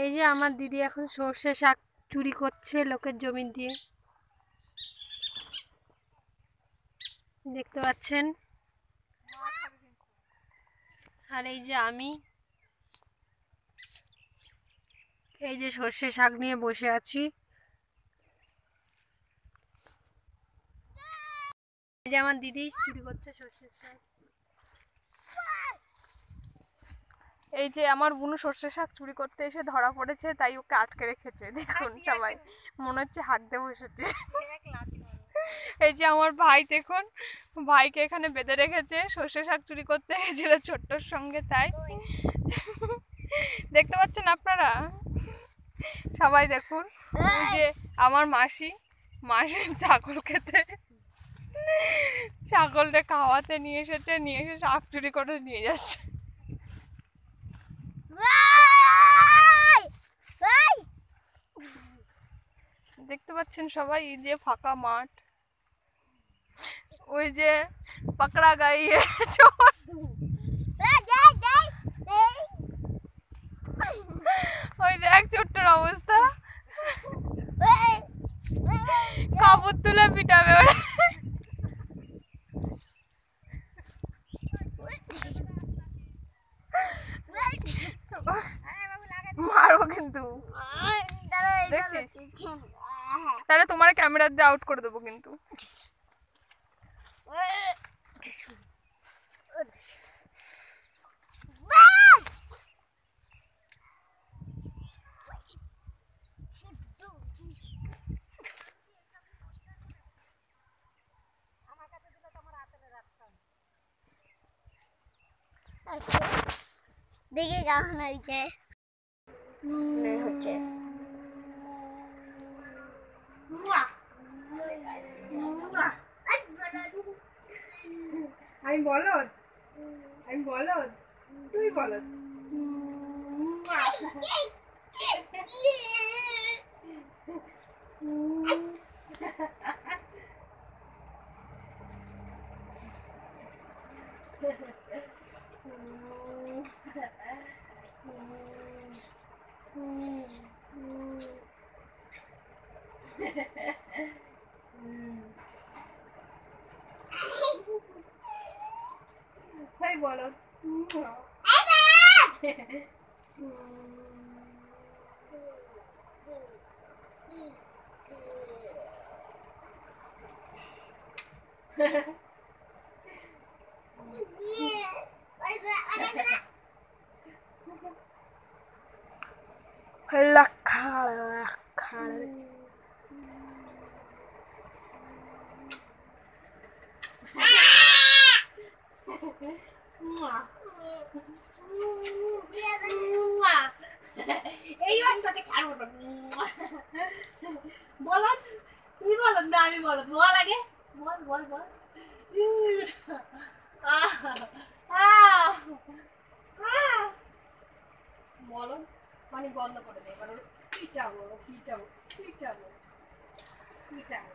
এই যে আমার দিদি এখন সর্ষে শাক চুরি করছে লোকের জমি দিয়ে, দেখতে পাচ্ছেন। আর এই যে আমি এই যে সর্ষে শাক নিয়ে বসে আছি। এই যে আমার দিদি চুরি করছে সর্ষে শাক। এই যে আমার বুনু সর্ষে শাক চুরি করতে এসে ধরা পড়েছে, তাই ওকে আটকে রেখেছে। দেখুন সবাই, মনে হচ্ছে হাঁকতে বসেছে। এই যে আমার ভাই, দেখুন ভাইকে এখানে বেঁধে রেখেছে, সর্ষে শাক চুরি করতে এসেছিল ছোট্টর সঙ্গে, তাই দেখতে পাচ্ছেন আপনারা সবাই। দেখুন ওই যে আমার মাসি ছাগল খেতে, ছাগলটা খাওয়াতে নিয়ে এসেছে, নিয়ে এসে শাক চুরি করে নিয়ে যাচ্ছে। দেখতে পাচ্ছেন সবাই, এই যে ফাঁকা মাঠ, ওই যে পাকড়া গাইয়ে ওই দেখ ছোট্টর অবস্থা, কাপড় তুলে পিটাবে ওরা। মারবো কিন্তু, দেখছিস? তাহলে তোমার ক্যামেরা দিয়ে আউট করে দেবো কিন্তু। দেখে গান হয়েছে হচ্ছে আমি বলদ, তুই বলদ। তাই বলো। এইবার তোকে ছাড়বো না। বলদ, তুই বলদ না আমি বলদ, বল আগে, বল বল বল। বলদ মানে বন্ধ করে দে, এবার পিটাবো পিটাবো পিটাবো পিটাবো।